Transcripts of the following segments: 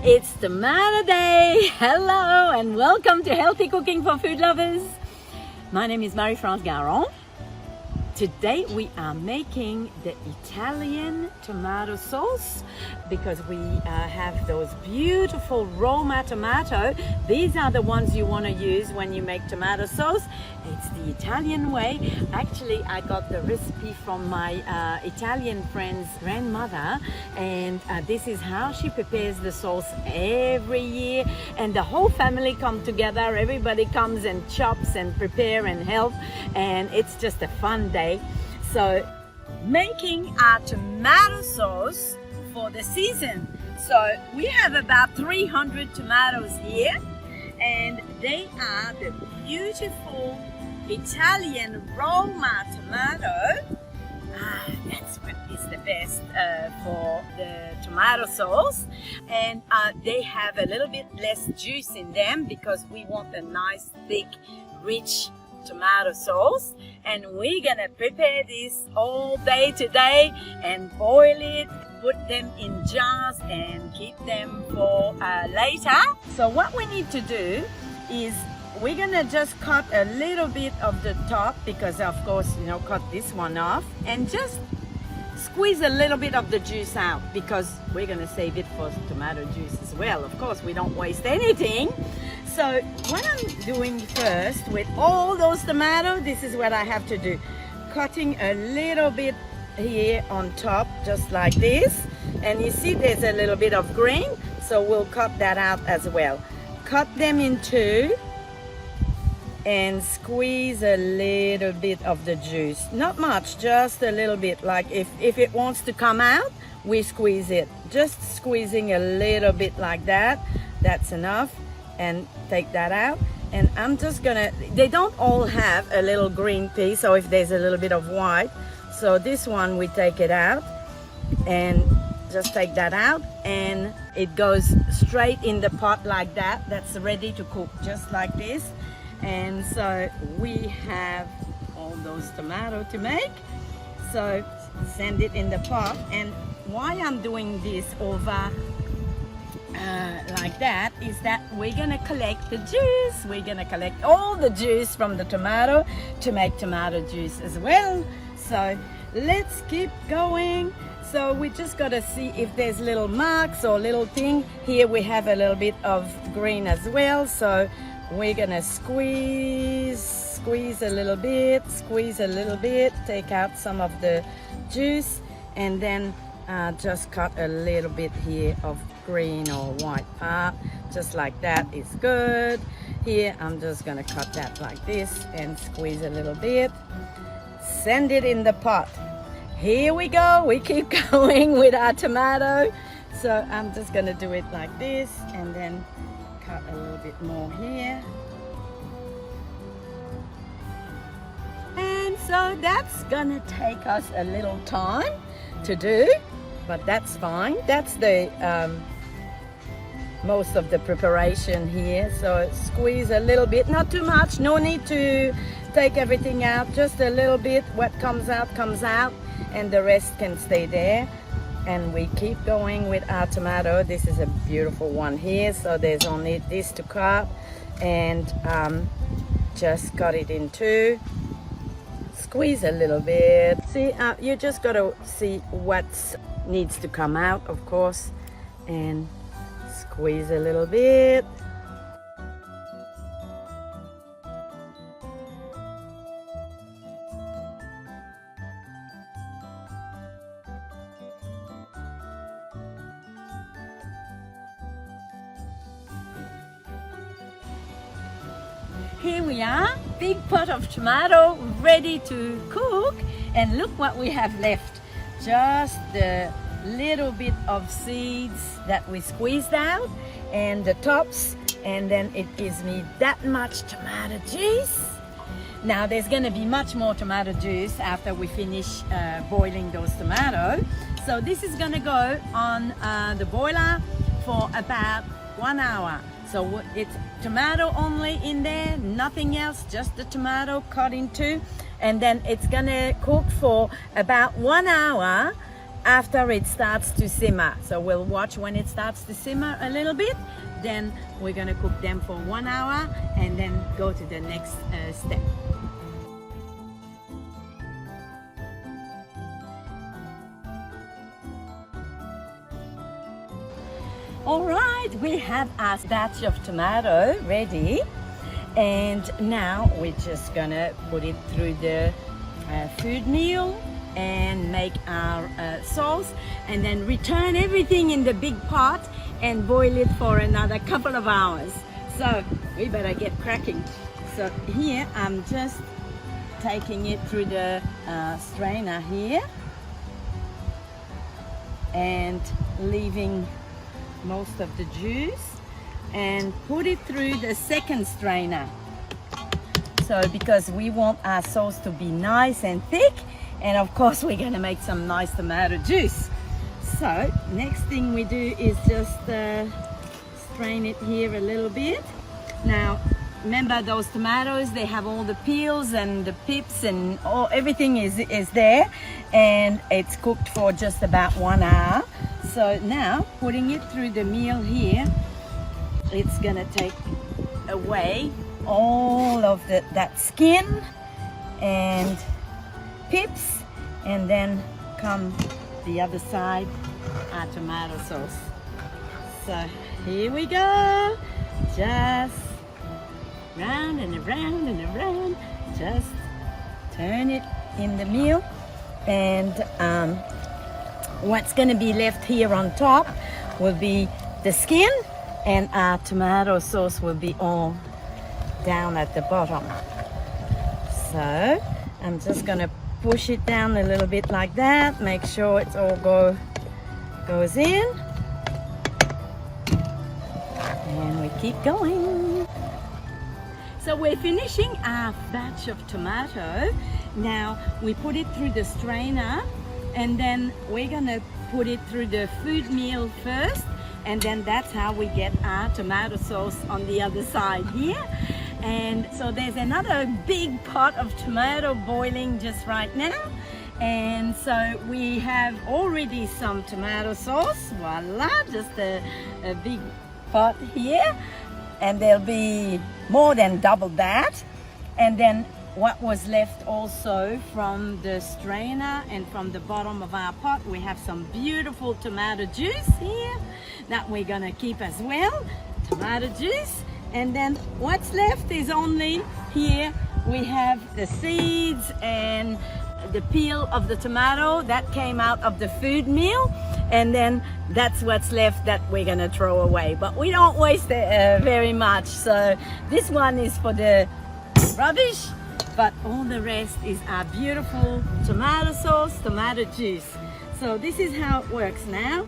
It's tomato day. Hello and welcome to Healthy Cooking for Food Lovers. My name is Marie-France Garon. Today we are making the Italian tomato sauce because we have those beautiful Roma tomato. These are the ones you want to use when you make tomato sauce. It's the Italian way. Actually, I got the recipe from my Italian friend's grandmother, and this is how she prepares the sauce every year, and the whole family come together. Everybody comes and chops and prepare and help, and it's just a fun day. So making our tomato sauce for the season. So we have about 300 tomatoes here, and they are the beautiful Italian Roma tomato. That's what is the best for the tomato sauce, and they have a little bit less juice in them because we want a nice thick rich tomato sauce. And we're gonna prepare this all day today and boil it, put them in jars and keep them for later. So what we need to do is we're gonna just cut a little bit of the top, because of course, cut this one off, and just squeeze a little bit of the juice out, because we're gonna save it for tomato juice as well. Of course, we don't waste anything. So what I'm doing first with all those tomatoes, this is what I have to do. Cutting a little bit here on top, just like this. And you see there's a little bit of green, so we'll cut that out as well. Cut them in two and squeeze a little bit of the juice. Not much, just a little bit. Like if it wants to come out, we squeeze it. Just squeezing a little bit like that. That's enough. And take that out. And I'm just gonna, they don't all have a little green piece, so if there's a little bit of white. So this one, we take it out and just take that out, and it goes straight in the pot like that. That's ready to cook, just like this. And so we have all those tomatoes to make. So send it in the pot. And why I'm doing this over like that is that we're gonna collect the juice. We're gonna collect all the juice from the tomato to make tomato juice as well. So let's keep going. So we just gotta see if there's little marks or little thing. Here we have a little bit of green as well. So we're gonna squeeze a little bit, take out some of the juice, and then just cut a little bit here of green or white part, just like that is good. Here I'm just gonna cut that like this and squeeze a little bit. Send it in the pot. Here we go, we keep going with our tomato. So I'm just gonna do it like this and then cut a little bit more here. And so that's gonna take us a little time to do, but that's fine. That's the most of the preparation here. So squeeze a little bit, not too much, no need to take everything out, just a little bit. What comes out, and the rest can stay there. And we keep going with our tomato. This is a beautiful one here, so there's only this to cut, and just cut it in two. Squeeze a little bit. See, you just got to see what needs to come out, of course, and squeeze a little bit. Here we are, big pot of tomato ready to cook, and look what we have left. Just the little bit of seeds that we squeezed out and the tops, and then it gives me that much tomato juice. Now there's going to be much more tomato juice after we finish boiling those tomatoes. So this is going to go on the boiler for about 1 hour. So it's tomato only in there, nothing else, just the tomato cut in two, and then it's gonna cook for about 1 hour after it starts to simmer. So we'll watch when it starts to simmer a little bit. Then we're gonna cook them for 1 hour and then go to the next step. All right, we have our batch of tomato ready, and now we're just gonna put it through the food meal and make our sauce, and then return everything in the big pot and boil it for another couple of hours. So we better get cracking. So here I'm just taking it through the strainer here and leaving most of the juice, and put it through the second strainer. So because we want our sauce to be nice and thick, and of course we're gonna make some nice tomato juice. So next thing we do is just strain it here a little bit. Now remember, those tomatoes, they have all the peels and the pips and everything is there, and it's cooked for just about 1 hour. So now putting it through the meal here, it's gonna take away all of that skin and pips, and then come the other side, our tomato sauce. So here we go, just round and around and around, just turn it in the meal, and what's going to be left here on top will be the skin, and our tomato sauce will be all down at the bottom. So I'm just going to push it down a little bit like that, make sure it's all goes in, and we keep going. So we're finishing our batch of tomato. Now we put it through the strainer, and then we're gonna put it through the food meal first, and then that's how we get our tomato sauce on the other side here. And so there's another big pot of tomato boiling just right now, and so we have already some tomato sauce. Voila, just a big pot here, and there'll be more than double that. And then what was left also from the strainer and from the bottom of our pot, we have some beautiful tomato juice here that we're gonna keep as well, tomato juice. And then what's left is only here we have the seeds and the peel of the tomato that came out of the food meal, and then that's what's left that we're gonna throw away. But we don't waste it very much, so this one is for the rubbish, but all the rest is our beautiful tomato sauce, tomato juice. So this is how it works now.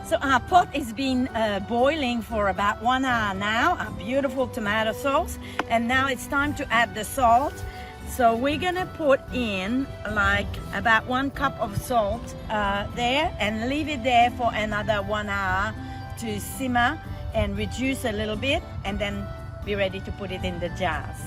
So our pot has been boiling for about 1 hour now, our beautiful tomato sauce, and now it's time to add the salt. So we're gonna put in like about 1 cup of salt there, and leave it there for another 1 hour to simmer and reduce a little bit, and then be ready to put it in the jars.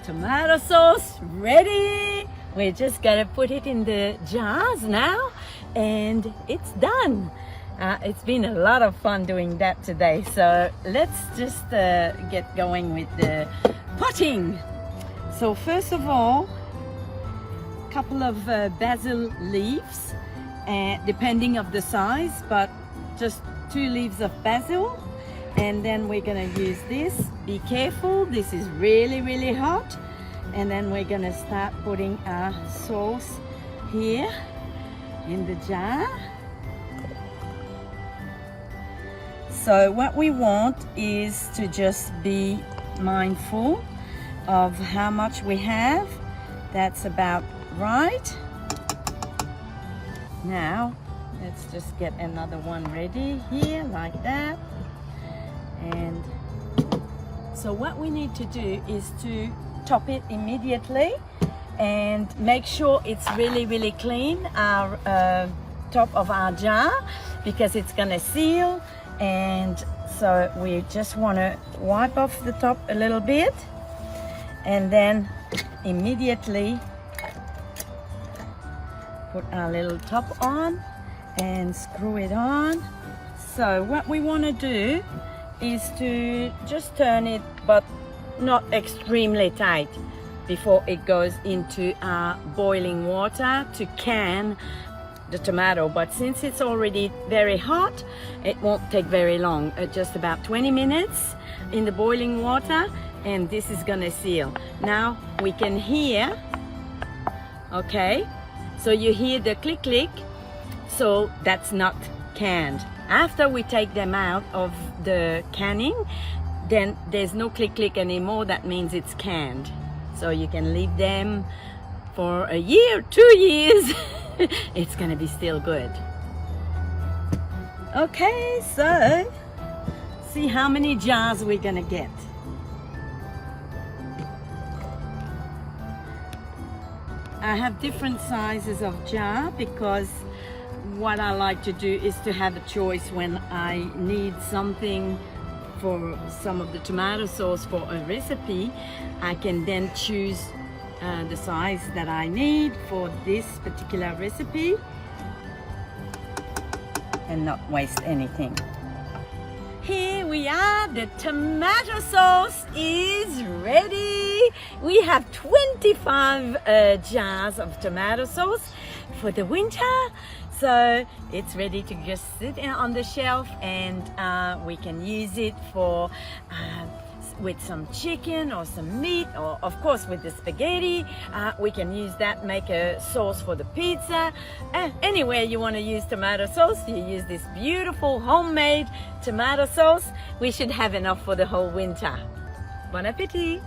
Tomato sauce ready. We're just gonna put it in the jars now, and it's done. It's been a lot of fun doing that today. So let's just get going with the potting. So first of all, a couple of basil leaves, depending of the size, but just 2 leaves of basil. And then we're gonna use this. Be careful, this is really, really hot. And then we're gonna start putting our sauce here in the jar. So what we want is to just be mindful of how much we have. That's about right. Now, let's just get another one ready here, like that. And so what we need to do is to top it immediately and make sure it's really, really clean, our top of our jar, because it's gonna seal. And so we just want to wipe off the top a little bit, and then immediately put our little top on and screw it on. So what we want to do is to just turn it, but not extremely tight, before it goes into boiling water to can the tomato. But since it's already very hot, it won't take very long, just about 20 minutes in the boiling water, and this is gonna seal. Now we can hear, okay, so you hear the click click, so that's not canned. After we take them out of the canning, then there's no click click anymore. That means it's canned. So you can leave them for a year, 2 years. It's gonna be still good. Okay, so see how many jars we're gonna get. I have different sizes of jar because what I like to do is to have a choice when I need something for some of the tomato sauce for a recipe. I can then choose the size that I need for this particular recipe and not waste anything. Here we are, the tomato sauce is ready. We have 25 jars of tomato sauce for the winter. So it's ready to just sit on the shelf, and we can use it for with some chicken or some meat, or of course with the spaghetti. We can use that, make a sauce for the pizza. Anywhere you want to use tomato sauce, you use this beautiful homemade tomato sauce. We should have enough for the whole winter. Bon appetit!